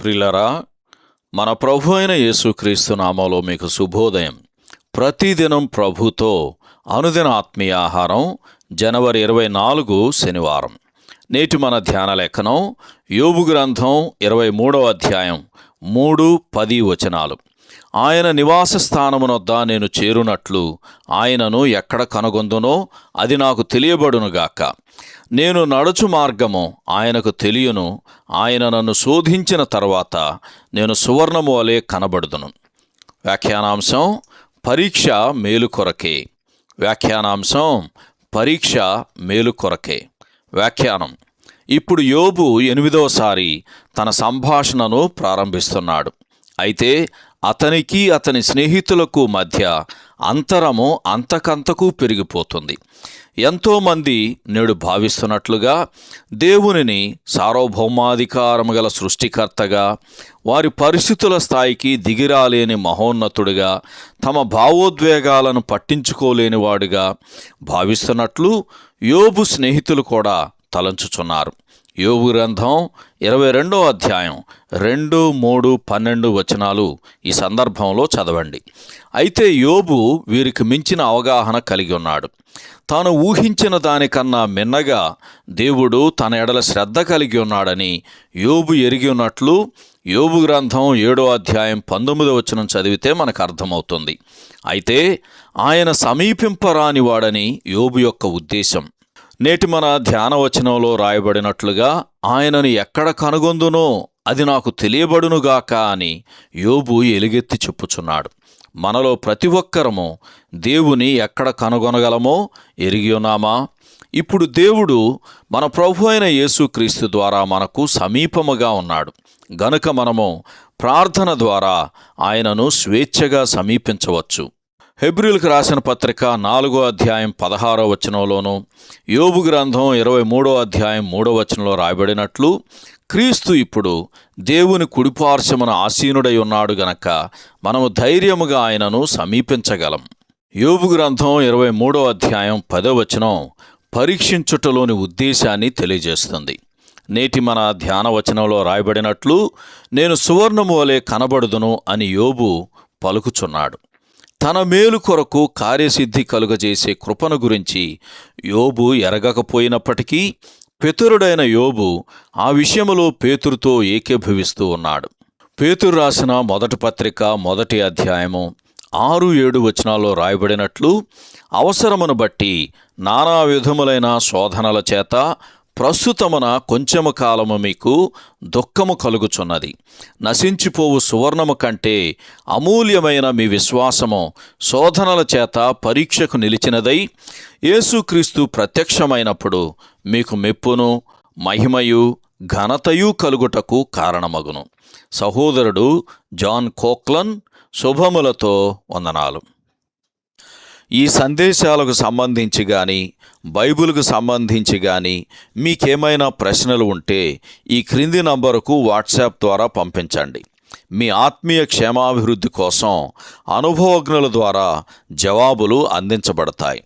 ప్రియులారా, మన ప్రభు అయిన యేసుక్రీస్తు నామంలో మీకు శుభోదయం. ప్రతిదినం ప్రభుతో అనుదిన ఆత్మీయ ఆహారం. జనవరి 24 శనివారం. నేటి మన ధ్యాన లేఖనం యోబు గ్రంథం 23వ అధ్యాయం 3-10 వచనాలు. ఆయన నివాస స్థానమునొద్ద నేను చేరునట్లు ఆయనను ఎక్కడ కనుగొందునో అది నాకు తెలియబడునుగాక. నేను నడుచు మార్గము ఆయనకు తెలియను. ఆయన నన్ను శోధించిన తర్వాత నేను సువర్ణము వలె కనబడుదును. వ్యాఖ్యానాంశం పరీక్ష మేలు కొరకే. వ్యాఖ్యానాంశం పరీక్ష మేలు కొరకే. వ్యాఖ్యానం: ఇప్పుడు యోబు 8వసారి తన సంభాషణను ప్రారంభిస్తున్నాడు. అయితే అతనికి అతని స్నేహితులకు మధ్య అంతరము అంతకంతకు పెరిగిపోతుంది. ఎంతోమంది నేడు భావిస్తున్నట్లుగా దేవునిని సార్వభౌమాధికారము గల సృష్టికర్తగా, వారి పరిస్థితుల స్థాయికి దిగిరాలేని మహోన్నతుడిగా, తమ భావోద్వేగాలను పట్టించుకోలేనివాడుగా భావిస్తున్నట్లు యోబు స్నేహితులు కూడా తలంచుచున్నారు. యోబు గ్రంథం 22వ అధ్యాయం 2, 3, 12 వచనాలు ఈ సందర్భంలో చదవండి. అయితే యోబు వీరికి మించిన అవగాహన కలిగి ఉన్నాడు. తాను ఊహించిన దానికన్నా మిన్నగా దేవుడు తన ఎడల శ్రద్ధ కలిగి ఉన్నాడని యోబు ఎరిగి ఉన్నట్లు యోబు గ్రంథం 7వ అధ్యాయం 19వ వచనం చదివితే మనకు అర్థమవుతుంది. అయితే ఆయన సమీపింపరాని వాడని యోబు యొక్క ఉద్దేశం. నేటి మన ధ్యానవచనంలో రాయబడినట్లుగా ఆయనను ఎక్కడ కనుగొందునో అది నాకు తెలియబడునుగాక అని యోబు ఎలుగెత్తి చెప్పుచున్నాడు. మనలో ప్రతి ఒక్కరము దేవుని ఎక్కడ కనుగొనగలమో ఎరిగి ఉన్నామా? ఇప్పుడు దేవుడు మన ప్రభు అయిన యేసుక్రీస్తు ద్వారా మనకు సమీపముగా ఉన్నాడు గనుక మనము ప్రార్థన ద్వారా ఆయనను స్వేచ్ఛగా సమీపించవచ్చు. హెబ్రీయులకు రాసిన పత్రిక 4వ అధ్యాయం 16వ వచనంలోను, యోబు గ్రంథం 23వ అధ్యాయం 3వ వచనంలో రాయబడినట్లు క్రీస్తు ఇప్పుడు దేవుని కుడిపార్శ్వమున ఆసీనుడై ఉన్నాడు గనక మనము ధైర్యముగా ఆయనను సమీపించగలం. యోబు గ్రంథం 23వ అధ్యాయం 10వ వచనం పరీక్షించుటలోని ఉద్దేశాన్ని తెలియజేస్తుంది. నేటి మన ధ్యానవచనంలో రాయబడినట్లు నేను సువర్ణము వలె కనబడుదును అని యోబు పలుకుచున్నాడు. తన మేలు కొరకు కార్యసిద్ధి కలుగజేసే కృపను గురించి యోబు ఎరగకపోయినప్పటికీ పితరుడైన యోబు ఆ విషయములో పేతురుతో ఏకీభవిస్తూ ఉన్నాడు. పేతురు రాసిన మొదటి పత్రిక 1వ అధ్యాయము 6-7 వచనాల్లో రాయబడినట్లు అవసరమును బట్టి నానా విధములైన శోధనల చేత ప్రస్తుతమున కొంచెము కాలము మీకు దుఃఖము కలుగుచున్నది. నశించిపోవు సువర్ణము కంటే అమూల్యమైన మీ విశ్వాసము శోధనల చేత పరీక్షకు నిలిచినదై యేసుక్రీస్తు ప్రత్యక్షమైనప్పుడు మీకు మెప్పును మహిమయు ఘనతయు కలుగుటకు కారణమగును. సహోదరుడు జాన్ కోక్లన్. శుభములతో వందనాలు. ఈ సందేశాలకు సంబంధించి కానీ బైబిల్కు సంబంధించి కానీ మీకేమైనా ప్రశ్నలు ఉంటే ఈ క్రింది నంబరుకు వాట్సాప్ ద్వారా పంపించండి. మీ ఆత్మీయ క్షేమాభివృద్ధి కోసం అనుభవజ్ఞుల ద్వారా జవాబులు అందించబడతాయి.